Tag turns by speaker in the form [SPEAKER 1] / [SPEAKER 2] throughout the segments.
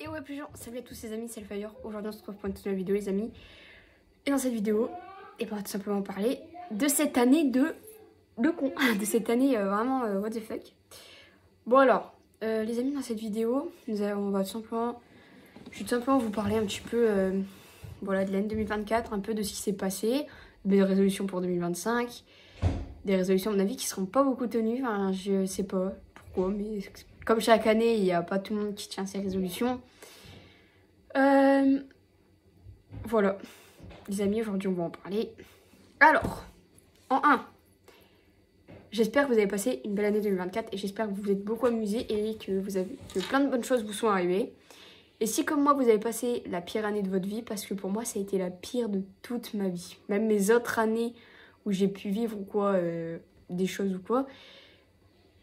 [SPEAKER 1] Et ouais, plus salut à tous les amis, c'est le Fire. Aujourd'hui on se retrouve pour une toute nouvelle vidéo les amis. Et dans cette vidéo, et ben, tout simplement parler de cette année de con. De cette année vraiment what the fuck. Bon alors, les amis, dans cette vidéo, on va tout simplement, je vais tout simplement vous parler un petit peu voilà, de l'année 2024, un peu de ce qui s'est passé, des résolutions pour 2025, des résolutions à mon avis qui seront pas beaucoup tenues, enfin, je sais pas pourquoi, mais comme chaque année, il n'y a pas tout le monde qui tient ses résolutions. Voilà, les amis, aujourd'hui on va en parler. Alors, en 1, j'espère que vous avez passé une belle année 2024 et j'espère que vous vous êtes beaucoup amusés et que plein de bonnes choses vous sont arrivées. Et si comme moi vous avez passé la pire année de votre vie, parce que pour moi ça a été la pire de toute ma vie, même mes autres années où j'ai pu vivre ou quoi, des choses ou quoi,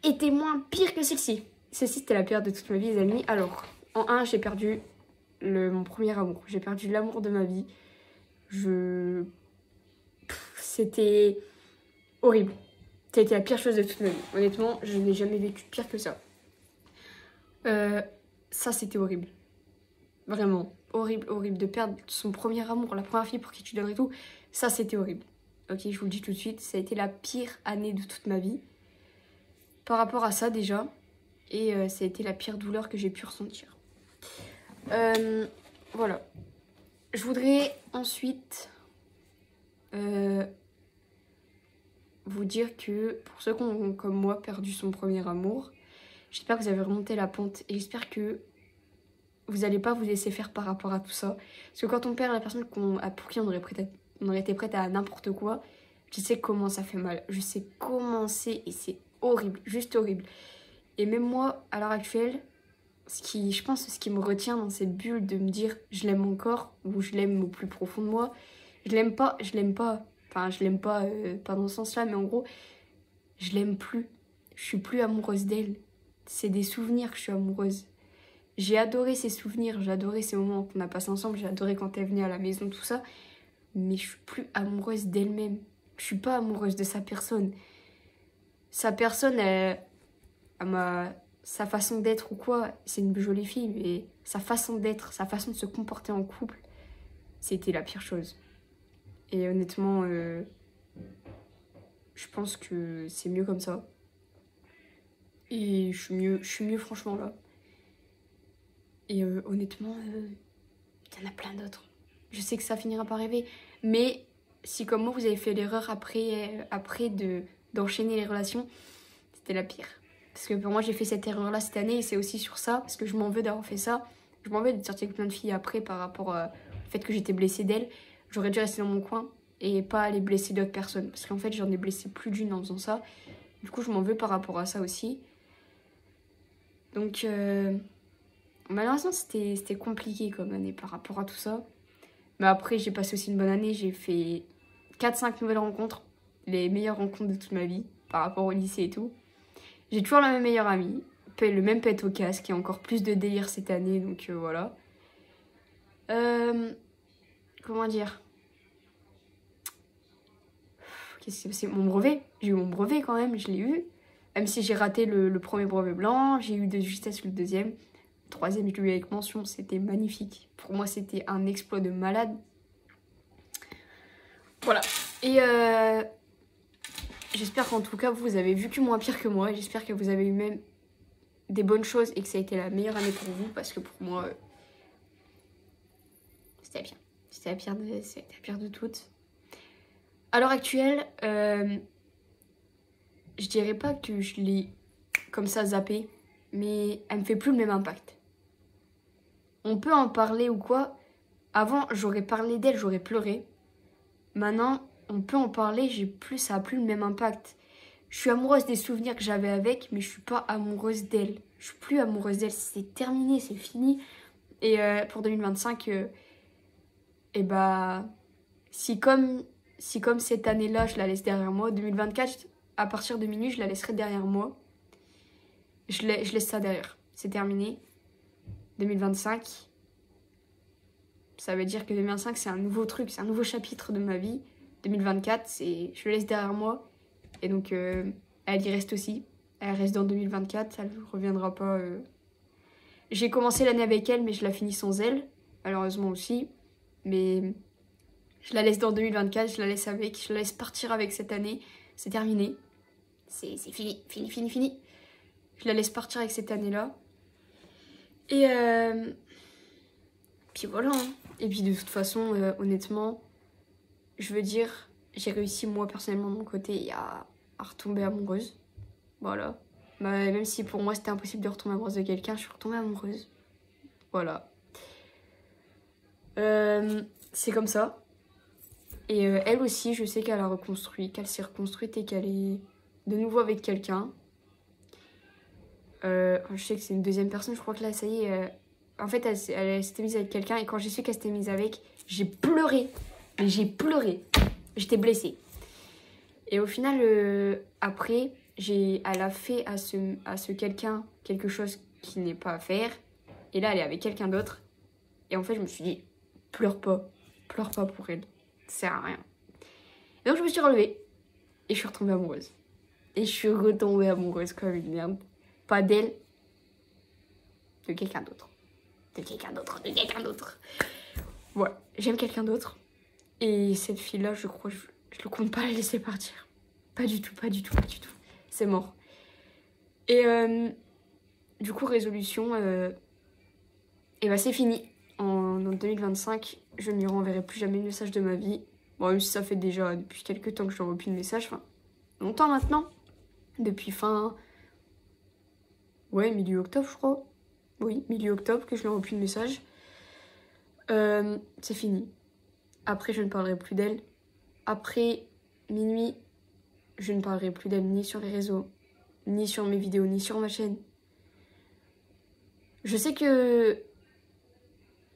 [SPEAKER 1] étaient moins pires que celle-ci. Celle-ci c'était la pire de toute ma vie les amis. Alors, en 1, j'ai perdu mon premier amour, j'ai perdu l'amour de ma vie. C'était horrible. Ça a été la pire chose de toute ma vie. Honnêtement, je n'ai jamais vécu pire que ça. Ça, c'était horrible. Vraiment, horrible, horrible. De perdre son premier amour, la première fille pour qui tu donnerais tout, ça, c'était horrible. Ok, je vous le dis tout de suite, ça a été la pire année de toute ma vie. Par rapport à ça, déjà. Et ça a été la pire douleur que j'ai pu ressentir. Voilà. Je voudrais ensuite vous dire que pour ceux qui ont, comme moi, perdu son premier amour, j'espère que vous avez remonté la pente et j'espère que vous n'allez pas vous laisser faire par rapport à tout ça. Parce que quand on perd la personne pour qui on aurait été prête à n'importe quoi, je sais comment ça fait mal. Je sais comment c'est et c'est horrible, juste horrible. Et même moi, à l'heure actuelle, je pense ce qui me retient dans cette bulle de me dire je l'aime encore ou je l'aime au plus profond de moi, je l'aime pas. Enfin, je l'aime pas, pas dans ce sens-là, mais en gros, je l'aime plus. Je suis plus amoureuse d'elle. C'est des souvenirs que je suis amoureuse. J'ai adoré ces souvenirs, j'ai adoré ces moments qu'on a passés ensemble, j'ai adoré quand elle venait à la maison, tout ça. Mais je suis plus amoureuse d'elle-même. Je suis pas amoureuse de sa personne. Sa personne, sa façon d'être ou quoi, c'est une jolie fille, mais sa façon d'être, sa façon de se comporter en couple, c'était la pire chose. Et honnêtement, je pense que c'est mieux comme ça. Et je suis mieux franchement là. Et honnêtement, il y en a plein d'autres. Je sais que ça finira par arriver. Mais si comme moi, vous avez fait l'erreur après d'enchaîner les relations, c'était la pire. Parce que pour moi, j'ai fait cette erreur-là cette année et c'est aussi sur ça. Parce que je m'en veux d'avoir fait ça. Je m'en veux d'être sortie avec plein de filles après par rapport au fait que j'étais blessée d'elles. J'aurais dû rester dans mon coin et pas aller blesser d'autres personnes. Parce qu'en fait, j'en ai blessé plus d'une en faisant ça. Du coup, je m'en veux par rapport à ça aussi. Donc, malheureusement, c'était compliqué comme année par rapport à tout ça. Mais après, j'ai passé aussi une bonne année. J'ai fait 4-5 nouvelles rencontres. Les meilleures rencontres de toute ma vie par rapport au lycée et tout. J'ai toujours la même meilleure amie. Le même pet au casque et encore plus de délire cette année. Donc, voilà. Comment dire ? Qu'est-ce que c'est ? Mon brevet. J'ai eu mon brevet quand même, je l'ai eu. Même si j'ai raté le premier brevet blanc, j'ai eu de justesse le deuxième. Le troisième, je l'ai eu avec mention, c'était magnifique. Pour moi, c'était un exploit de malade. Voilà. Et j'espère qu'en tout cas, vous avez vécu moins pire que moi. J'espère que vous avez eu même des bonnes choses et que ça a été la meilleure année pour vous. Parce que pour moi, c'était bien. C'était la pire de toutes. À l'heure actuelle, je dirais pas que je l'ai comme ça zappée, mais elle me fait plus le même impact. On peut en parler ou quoi. Avant, j'aurais parlé d'elle, j'aurais pleuré. Maintenant, on peut en parler, ça a plus le même impact. Je suis amoureuse des souvenirs que j'avais avec, mais je suis pas amoureuse d'elle. Je suis plus amoureuse d'elle, c'est terminé, c'est fini. Et pour 2025, et bah, si comme cette année-là, je la laisse derrière moi, 2024, à partir de minuit, je la laisserai derrière moi. Je laisse ça derrière. C'est terminé. 2025, ça veut dire que 2025, c'est un nouveau truc, c'est un nouveau chapitre de ma vie. 2024, je le laisse derrière moi. Et donc, elle y reste aussi. Elle reste dans 2024, ça ne reviendra pas. J'ai commencé l'année avec elle, mais je la finis sans elle, malheureusement aussi. Mais je la laisse dans 2024, je la laisse avec, je la laisse partir avec cette année. C'est terminé. C'est fini, fini. Je la laisse partir avec cette année-là. Et puis voilà. Hein. Et puis de toute façon, honnêtement, je veux dire, j'ai réussi moi personnellement de mon côté à retomber amoureuse. Voilà. Bah, même si pour moi c'était impossible de retomber amoureuse de quelqu'un, je suis retombée amoureuse. Voilà. C'est comme ça. Et elle aussi, je sais qu'elle a reconstruit, qu'elle s'est reconstruite et qu'elle est de nouveau avec quelqu'un. Je sais que c'est une deuxième personne, je crois que là, ça y est. En fait, elle s'était mise avec quelqu'un et quand j'ai su qu'elle s'était mise avec, j'ai pleuré. Mais j'ai pleuré. J'étais blessée. Et au final, après, elle a fait à ce quelqu'un quelque chose qui n'est pas à faire. Et là, elle est avec quelqu'un d'autre. Et en fait, je me suis dit, pleure pas pour elle. Ça sert à rien. Et donc, je me suis relevée. Et je suis retombée amoureuse. Et je suis retombée amoureuse comme une merde. Pas d'elle, de quelqu'un d'autre. De quelqu'un d'autre. Voilà, j'aime quelqu'un d'autre. Et cette fille-là, je crois, je ne compte pas la laisser partir. Pas du tout. C'est mort. Et du coup, résolution, et bah c'est fini. En 2025, je ne lui renverrai plus jamais de message de ma vie. Bon, même si ça fait déjà depuis quelques temps que je n'envoie plus de message. Enfin, longtemps maintenant. Depuis milieu octobre, je crois. Oui, milieu octobre que je n'envoie plus de message. C'est fini. Après, je ne parlerai plus d'elle. Après minuit, je ne parlerai plus d'elle ni sur les réseaux, ni sur mes vidéos, ni sur ma chaîne. Je sais que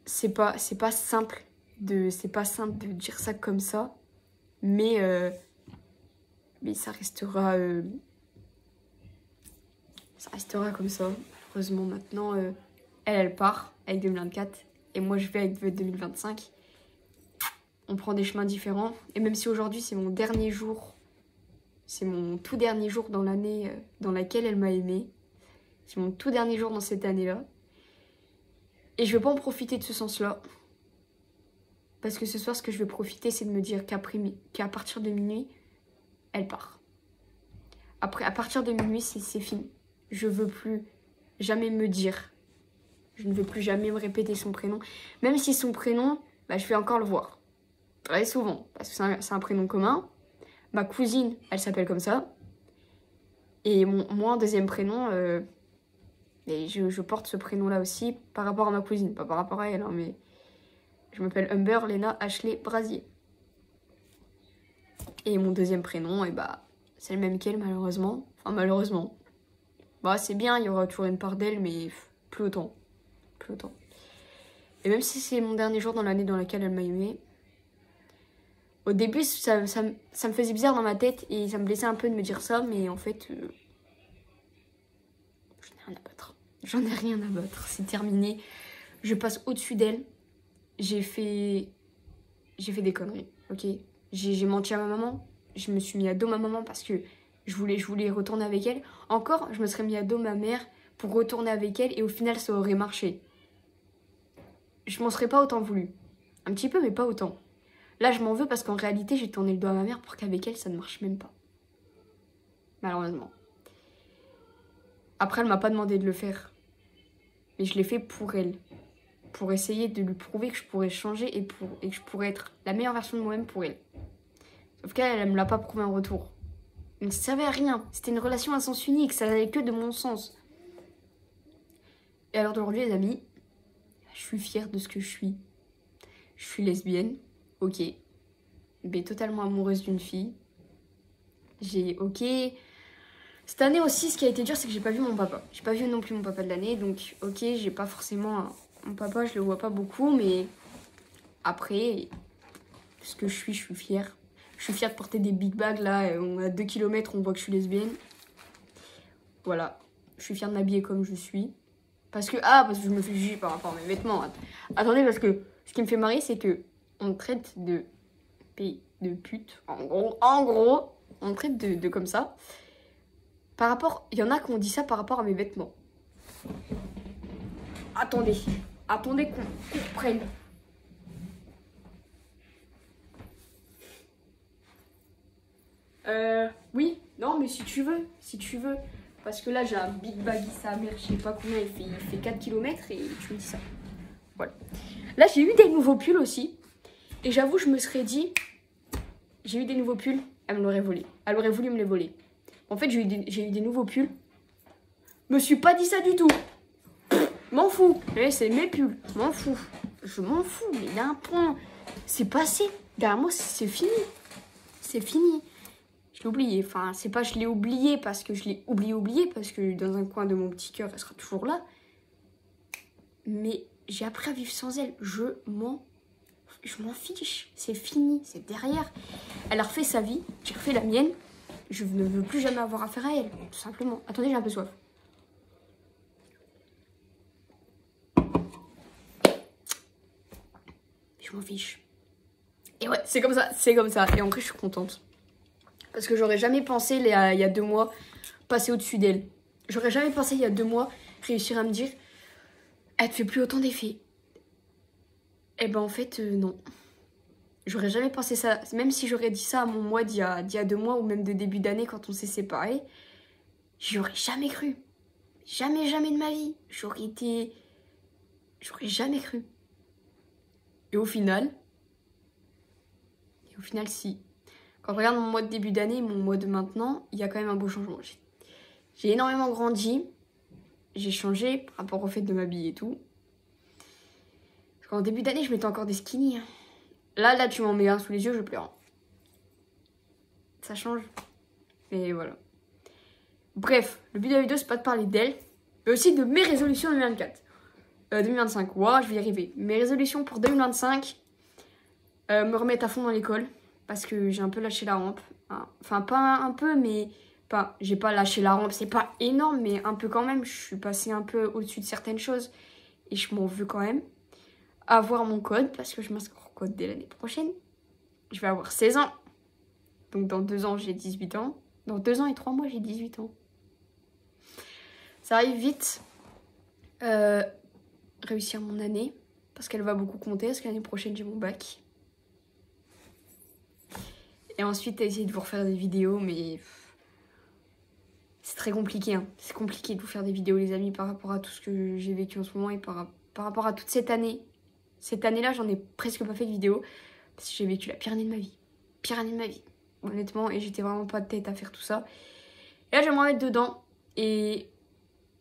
[SPEAKER 1] c'est pas simple de dire ça comme ça, mais ça restera comme ça. Heureusement maintenant, elle part avec 2024 et moi je vais avec 2025. On prend des chemins différents et même si aujourd'hui c'est mon dernier jour, c'est mon tout dernier jour dans l'année dans laquelle elle m'a aimée, c'est mon tout dernier jour dans cette année-là. Et je vais pas en profiter de ce sens-là. Parce que ce soir, ce que je vais profiter, c'est de me dire qu'à partir de minuit, elle part. Après, à partir de minuit, c'est fini. Je veux plus jamais me dire. Je ne veux plus jamais me répéter son prénom. Même si son prénom, je vais encore le voir. Très souvent. Parce que c'est un prénom commun. Ma cousine, elle s'appelle comme ça. Et moi, deuxième prénom... Et je porte ce prénom-là aussi par rapport à ma cousine. Pas par rapport à elle, hein, mais... Je m'appelle Humber Lena Ashley Brasier. Et mon deuxième prénom, c'est le même qu'elle, malheureusement. Enfin, malheureusement. C'est bien, il y aura toujours une part d'elle, mais plus autant. Et même si c'est mon dernier jour dans l'année dans laquelle elle m'a aimée, au début, ça me faisait bizarre dans ma tête et ça me blessait un peu de me dire ça, mais en fait... J'en ai rien à battre, c'est terminé. Je passe au-dessus d'elle. J'ai fait des conneries, ok. J'ai menti à ma maman. Je me suis mis à dos ma maman parce que je voulais retourner avec elle. Encore, je me serais mis à dos ma mère pour retourner avec elle et au final, ça aurait marché. Je m'en serais pas autant voulu. Un petit peu, mais pas autant. Là, je m'en veux parce qu'en réalité, j'ai tourné le dos à ma mère pour qu'avec elle, ça ne marche même pas. Malheureusement. Après, elle m'a pas demandé de le faire. Mais je l'ai fait pour elle. Pour essayer de lui prouver que je pourrais changer et que je pourrais être la meilleure version de moi-même pour elle. Sauf qu'elle, elle me l'a pas prouvé en retour. Donc ça servait à rien. C'était une relation à sens unique. Ça n'allait que de mon sens. Et alors d'aujourd'hui, les amis, je suis fière de ce que je suis. Je suis lesbienne, ok. Mais totalement amoureuse d'une fille. Ok. Cette année aussi, ce qui a été dur, c'est que j'ai pas vu mon papa. J'ai pas vu non plus mon papa de l'année. Donc, ok, j'ai pas forcément... Mon papa, je le vois pas beaucoup, mais après, ce que je suis fière. Je suis fière de porter des big bags, là, à 2 km, on voit que je suis lesbienne. Voilà, je suis fière de m'habiller comme je suis. Parce que je me fais juger par rapport à mes vêtements. Attendez, parce que ce qui me fait marrer, c'est que on me traite de pute. En gros, on me traite de comme ça. Il y en a qui ont dit ça par rapport à mes vêtements. Attendez. Attendez qu'on reprenne. Oui, non, mais si tu veux. Parce que là, j'ai un big baggy, sa mère, je sais pas combien, il fait 4 km et tu me dis ça. Voilà. Là, j'ai eu des nouveaux pulls aussi. Et j'avoue, je me serais dit, j'ai eu des nouveaux pulls, elle me l'aurait volé. Elle aurait voulu me les voler. En fait, j'ai eu des nouveaux pulls. Me suis pas dit ça du tout. M'en fous. C'est mes pulls. M'en fous. Je m'en fous, mais il y a un point. C'est passé. Derrière moi, c'est fini. C'est fini. Je l'ai oublié. Enfin, c'est pas je l'ai oublié parce que je l'ai oublié, parce que dans un coin de mon petit cœur, elle sera toujours là. Mais j'ai appris à vivre sans elle. Je m'en fiche. C'est fini. C'est derrière. Elle a refait sa vie. J'ai refait la mienne. Je ne veux plus jamais avoir affaire à elle. Tout simplement. Attendez, j'ai un peu soif. Je m'en fiche. Et ouais, c'est comme ça. Et en vrai, je suis contente. Parce que j'aurais jamais pensé, il y a 2 mois, passer au-dessus d'elle. J'aurais jamais pensé, il y a 2 mois, réussir à me dire, elle te fait plus autant d'effets. Eh ben, en fait, non. J'aurais jamais pensé ça. Même si j'aurais dit ça à mon moi d'il y a 2 mois, ou même de début d'année, quand on s'est séparés, j'y aurais jamais cru. Jamais de ma vie. J'aurais jamais cru. Et au final, si. Quand je regarde mon mois de début d'année et mon mois de maintenant, il y a quand même un beau changement. J'ai énormément grandi. J'ai changé par rapport au fait de m'habiller et tout. Parce qu'en début d'année, je mettais encore des skinny. Là, tu m'en mets un sous les yeux, je pleure. Ça change. Mais voilà. Bref, le but de la vidéo, c'est pas de parler d'elle, mais aussi de mes résolutions 2024. 2025, wow, je vais y arriver. Mes résolutions pour 2025, me remettre à fond dans l'école. Parce que j'ai un peu lâché la rampe. Enfin, pas un peu, mais... j'ai pas lâché la rampe, c'est pas énorme, mais un peu quand même. Je suis passée un peu au-dessus de certaines choses. Et je m'en veux quand même. Avoir mon code, parce que je m'inscris au code dès l'année prochaine. Je vais avoir 16 ans. Donc dans 2 ans, j'ai 18 ans. Dans 2 ans et 3 mois, j'ai 18 ans. Ça arrive vite. Réussir mon année. Parce qu'elle va beaucoup compter, parce que l'année prochaine, j'ai mon bac. Et ensuite, essayer de vous refaire des vidéos, mais... c'est très compliqué, hein. C'est compliqué de vous faire des vidéos, les amis, par rapport à tout ce que j'ai vécu en ce moment et par rapport à toute cette année. Cette année-là, j'en ai presque pas fait de vidéo parce que j'ai vécu la pire année de ma vie. Pire année de ma vie, honnêtement, et j'étais vraiment pas de tête à faire tout ça. Et là, je vais me remettre dedans. Et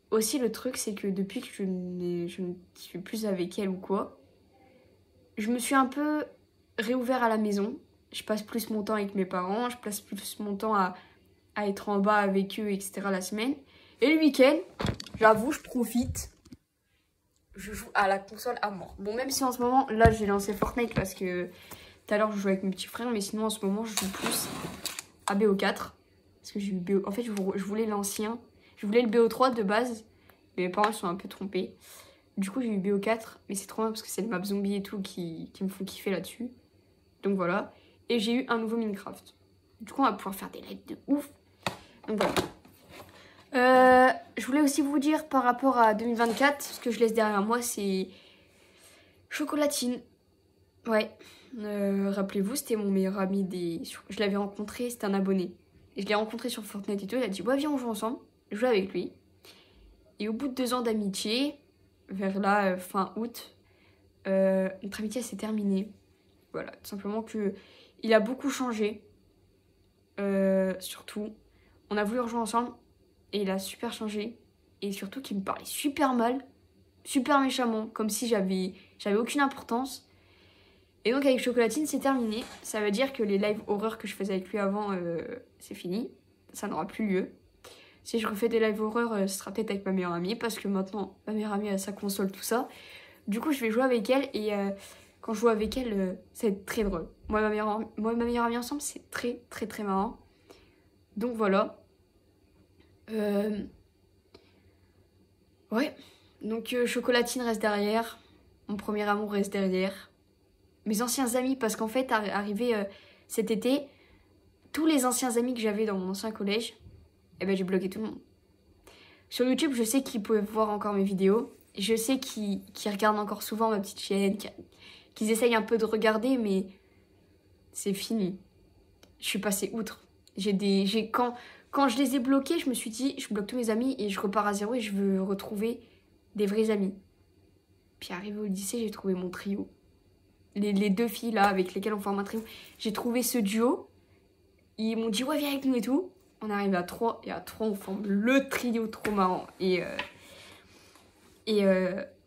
[SPEAKER 1] aussi, le truc, c'est que depuis que je ne suis plus avec elle ou quoi, je me suis un peu réouvert à la maison. Je passe plus mon temps avec mes parents, je passe plus mon temps à être en bas avec eux, etc. la semaine. Et le week-end, j'avoue, je profite. Je joue à la console à mort. Bon, même si en ce moment, là, j'ai lancé Fortnite parce que tout à l'heure, je jouais avec mes petits frères. Mais sinon, en ce moment, je joue plus à BO4. Parce que j'ai eu BO... En fait, je voulais l'ancien. Je voulais le BO3 de base. Mais mes parents sont un peu trompés. Du coup, j'ai eu BO4. Mais c'est trop bien parce que c'est le map zombie et tout qui me font kiffer là-dessus. Donc voilà. Et j'ai eu un nouveau Minecraft. Du coup, on va pouvoir faire des lives de ouf. Donc voilà. Je voulais aussi vous dire par rapport à 2024, ce que je laisse derrière moi, c'est Chocolatine. Ouais. Rappelez-vous, c'était mon meilleur ami Je l'avais rencontré, c'était un abonné. Et je l'ai rencontré sur Fortnite et tout. Il a dit, ouais, viens, on joue ensemble. Je joue avec lui. Et au bout de 2 ans d'amitié, vers là, fin août, notre amitié s'est terminée. Voilà, tout simplement que il a beaucoup changé. Surtout, on a voulu rejoindre ensemble et il a super changé. Et surtout qu'il me parlait super mal, super méchamment, comme si j'avais aucune importance. Et donc avec Chocolatine, c'est terminé. Ça veut dire que les lives horreurs que je faisais avec lui avant, c'est fini. Ça n'aura plus lieu. Si je refais des lives horreurs, ce sera peut-être avec ma meilleure amie, parce que maintenant, ma meilleure amie a sa console, tout ça. Du coup, je vais jouer avec elle et quand je joue avec elle, ça va être très drôle. Moi et ma meilleure amie ensemble, c'est très marrant. Donc voilà. Ouais. Donc Chocolatine reste derrière. Mon premier amour reste derrière. Mes anciens amis, parce qu'en fait, arrivé cet été, tous les anciens amis que j'avais dans mon ancien collège, eh ben, j'ai bloqué tout le monde. Sur YouTube, je sais qu'ils pouvaient voir encore mes vidéos. Je sais qu'ils regardent encore souvent ma petite chaîne, qu'ils essayent un peu de regarder, mais c'est fini. Je suis passée outre. Quand je les ai bloqués, je me suis dit, je bloque tous mes amis et je repars à zéro et je veux retrouver des vrais amis. Puis arrivé au lycée, j'ai trouvé mon trio. Les deux filles là avec lesquelles on forme un trio. J'ai trouvé ce duo. Ils m'ont dit ouais viens avec nous et tout. On arrive à 3 et à 3 on forme le trio trop marrant.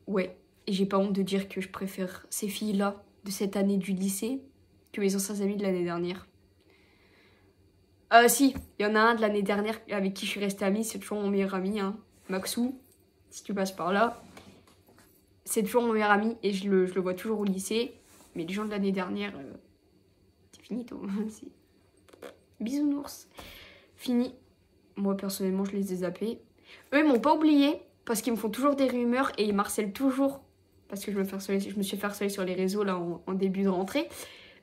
[SPEAKER 1] Ouais. Et j'ai pas honte de dire que je préfère ces filles là de cette année du lycée que mes anciens amis de l'année dernière. Si, il y en a un de l'année dernière avec qui je suis restée amie, c'est toujours mon meilleur ami, hein. Maxou, si tu passes par là. C'est toujours mon meilleur ami et je le vois toujours au lycée. Mais les gens de l'année dernière, c'est finito. Bisounours. Fini. Moi, personnellement, je les ai zappés. Eux, ils m'ont pas oublié parce qu'ils me font toujours des rumeurs et ils m'harcèlent toujours. Parce que je me suis fait harceler sur les réseaux là en début de rentrée.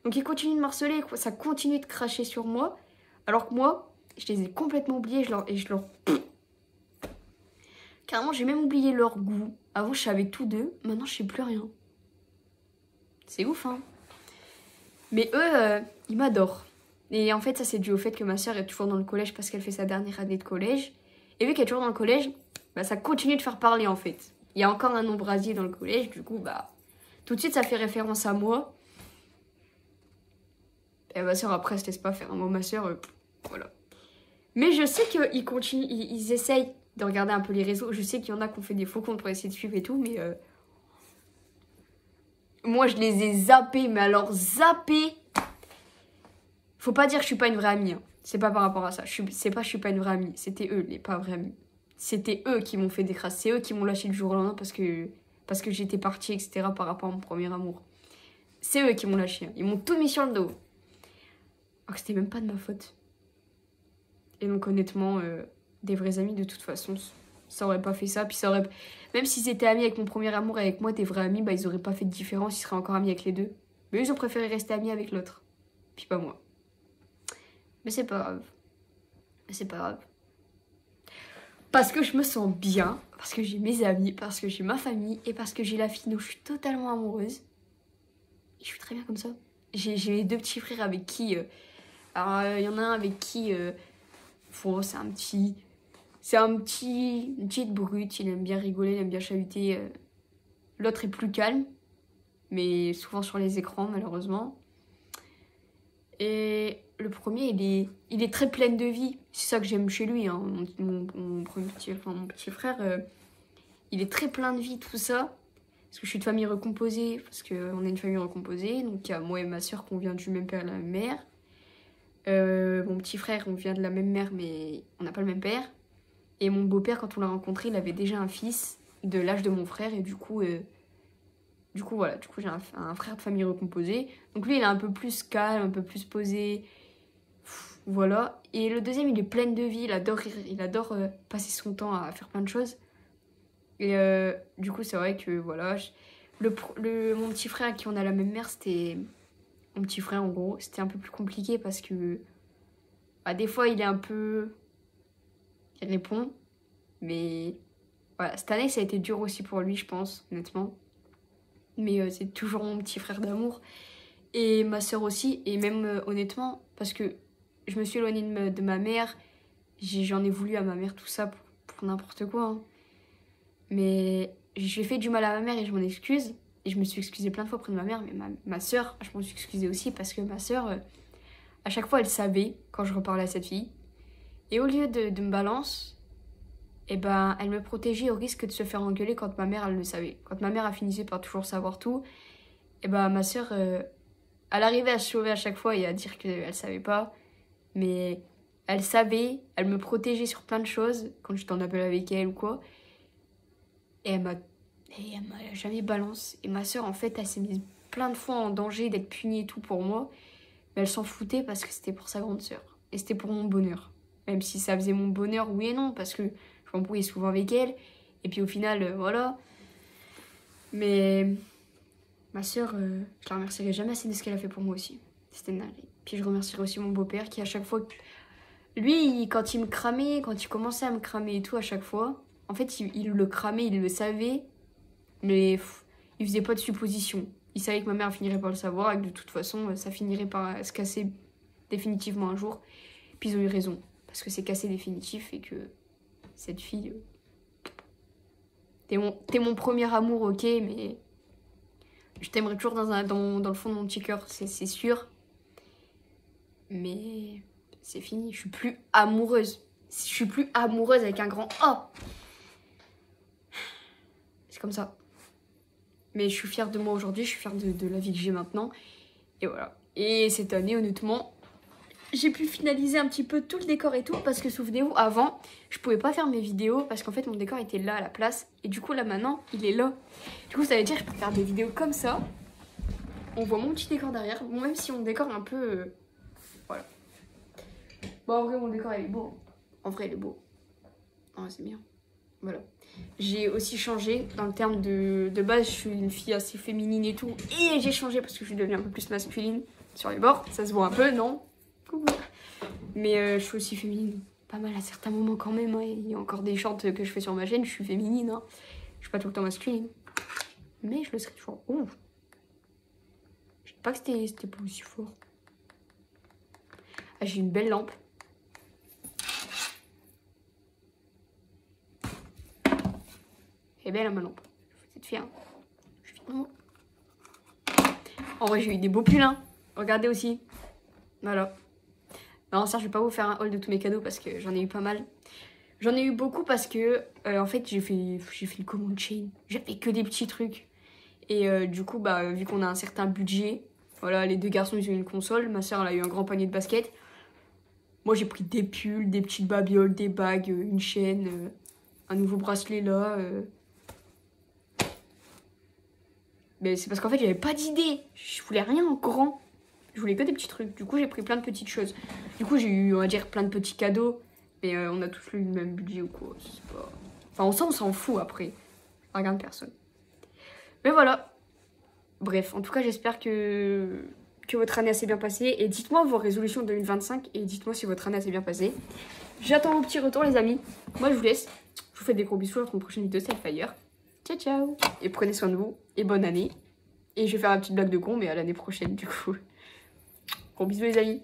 [SPEAKER 1] Donc ils continuent de m'harceler, ça continue de cracher sur moi. Alors que moi, je les ai complètement oubliés Carrément, j'ai même oublié leur goût. Avant, je savais tout d'eux. Maintenant, je sais plus rien. C'est ouf, hein. Mais eux, ils m'adorent. Et en fait, ça, c'est dû au fait que ma soeur est toujours dans le collège parce qu'elle fait sa dernière année de collège. Et vu qu'elle est toujours dans le collège, bah, ça continue de faire parler, en fait. Il y a encore un ombrasier dans le collège. Du coup, bah, tout de suite, ça fait référence à moi. Et ma soeur, après, se laisse pas faire. Moi, ma soeur, voilà. Mais je sais qu'ils continuent, ils essayent de regarder un peu les réseaux. Je sais qu'il y en a qui ont fait des faux comptes pour essayer de suivre et tout, mais moi, je les ai zappés, mais alors zappés. Faut pas dire que je suis pas une vraie amie. Hein. C'est pas par rapport à ça. C'est pas que je suis pas une vraie amie. C'était eux, les pas vrais amis. C'était eux qui m'ont fait des crasses. C'est eux qui m'ont lâché le jour au lendemain parce que j'étais partie, etc. par rapport à mon premier amour. C'est eux qui m'ont lâché. Ils m'ont tout mis sur le dos. Alors que c'était même pas de ma faute. Et donc honnêtement, des vrais amis de toute façon, ça aurait pas fait ça. Puis ça aurait... Même s'ils étaient amis avec mon premier amour et avec moi, des vrais amis, bah ils auraient pas fait de différence, ils seraient encore amis avec les deux. Mais eux, ils ont préféré rester amis avec l'autre. Puis pas moi. Mais c'est pas grave. C'est pas grave. Parce que je me sens bien, parce que j'ai mes amis, parce que j'ai ma famille et parce que j'ai la fille dont je suis totalement amoureuse. Et je suis très bien comme ça. J'ai mes deux petits frères avec qui... Alors, il y en a un avec qui... c'est une petite brute, il aime bien rigoler, il aime bien chahuter. L'autre est plus calme, mais souvent sur les écrans, malheureusement. Et le premier, il est très plein de vie. C'est ça que j'aime chez lui. Hein. Mon petit frère, il est très plein de vie, tout ça. Parce que je suis de famille recomposée, parce qu'on est une famille recomposée. Donc il y a moi et ma soeur qu'on vient du même père et la même mère. Mon petit frère, on vient de la même mère, mais on n'a pas le même père. Et mon beau-père, quand on l'a rencontré, il avait déjà un fils de l'âge de mon frère. Et du coup voilà, j'ai un frère de famille recomposée. Donc lui, il est un peu plus calme, un peu plus posé. Voilà. Et le deuxième, il est plein de vie, il adore passer son temps à faire plein de choses. Et du coup, c'est vrai que voilà, mon petit frère à qui on a la même mère, c'était... Mon petit frère, en gros, c'était un peu plus compliqué parce que bah, des fois, il répond. Mais voilà, cette année, ça a été dur aussi pour lui, je pense, honnêtement. Mais c'est toujours mon petit frère d'amour. Et ma soeur aussi. Et même, honnêtement, parce que je me suis éloignée de ma mère. J'en ai voulu à ma mère, tout ça, pour n'importe quoi. Hein. Mais j'ai fait du mal à ma mère et je m'en excuse. Et je me suis excusée plein de fois auprès de ma mère, mais ma soeur, je m'en suis excusée aussi parce que ma soeur, à chaque fois, elle savait quand je reparlais à cette fille. Et au lieu de me balancer, eh ben, elle me protégeait au risque de se faire engueuler quand ma mère, elle le savait. Quand ma mère a finissait par toujours savoir tout, eh ben, ma soeur, elle arrivait à se sauver à chaque fois et à dire qu'elle savait pas. Mais elle savait, elle me protégeait sur plein de choses quand j'étais en appel avec elle ou quoi. Et elle m'a jamais balance. Et ma soeur, en fait, elle s'est mise plein de fois en danger d'être punie et tout pour moi. Mais elle s'en foutait parce que c'était pour sa grande soeur. Et c'était pour mon bonheur. Même si ça faisait mon bonheur, oui et non. Parce que je m'embrouillais souvent avec elle. Et puis au final, voilà. Mais ma soeur, je la remercierai jamais assez de ce qu'elle a fait pour moi aussi. C'était dingue. Puis je remercierai aussi mon beau-père qui à chaque fois... Lui, quand il me cramait, quand il commençait à me cramer et tout à chaque fois... En fait, il le cramait, il le savait. Mais il faisait pas de suppositions. Il savait que ma mère finirait par le savoir et que de toute façon, ça finirait par se casser définitivement un jour. Puis ils ont eu raison. Parce que c'est cassé définitif et que cette fille... T'es mon premier amour, ok, mais... Je t'aimerai toujours dans le fond de mon petit cœur, c'est sûr. Mais c'est fini, je suis plus amoureuse. Je suis plus amoureuse avec un grand A. C'est comme ça. Mais je suis fière de moi aujourd'hui, je suis fière de la vie que j'ai maintenant. Et voilà. Et cette année, honnêtement, j'ai pu finaliser un petit peu tout le décor et tout. Parce que souvenez-vous, avant, je pouvais pas faire mes vidéos parce qu'en fait, mon décor était là à la place. Et du coup, là maintenant, il est là. Du coup, ça veut dire que je peux faire des vidéos comme ça. On voit mon petit décor derrière. Bon, même si mon décor est un peu... voilà. Bon, en vrai, mon décor, il est beau. En vrai, il est beau. Oh, c'est bien. Voilà. J'ai aussi changé dans le terme de base, je suis une fille assez féminine et tout. Et j'ai changé parce que je suis devenue un peu plus masculine sur les bords. Ça se voit un peu, non? Coucou. Mais je suis aussi féminine. Pas mal à certains moments quand même. Hein. Il y a encore des shorts que je fais sur ma chaîne. Je suis féminine. Hein. Je suis pas tout le temps masculine. Mais je le serai toujours. Ouh. Je sais pas que c'était pas aussi fort. Ah, j'ai une belle lampe. Elle est belle, hein, ma lampe. Vous êtes fiers. Je suis fière de moi. En vrai, j'ai eu des beaux pulls. Hein. Regardez aussi. Voilà. Non, ça, je vais pas vous faire un haul de tous mes cadeaux parce que j'en ai eu pas mal. J'en ai eu beaucoup parce que, en fait, j'ai fait une commande chain. J'avais que des petits trucs. Et du coup, bah, vu qu'on a un certain budget, voilà, les deux garçons, ils ont eu une console. Ma soeur, elle a eu un grand panier de basket. Moi, j'ai pris des pulls, des petites babioles, des bagues, une chaîne, un nouveau bracelet là. Mais c'est parce qu'en fait, j'avais pas d'idée. Je voulais rien en grand. Je voulais que des petits trucs. Du coup, j'ai pris plein de petites choses. Du coup, j'ai eu, on va dire, plein de petits cadeaux. Mais on a tous eu le même budget ou quoi. Pas... Enfin, on s'en fout après. Ça regarde personne. Mais voilà. Bref, en tout cas, j'espère que votre année s'est bien passée. Et dites-moi vos résolutions 2025. Et dites-moi si votre année s'est bien passée. J'attends vos petits retours, les amis. Moi, je vous laisse. Je vous fais des gros bisous. Dans une prochaine vidéo Selfire. Ciao, ciao. Et prenez soin de vous. Et bonne année. Et je vais faire une petite blague de con, mais à l'année prochaine, du coup. Gros bisous, les amis.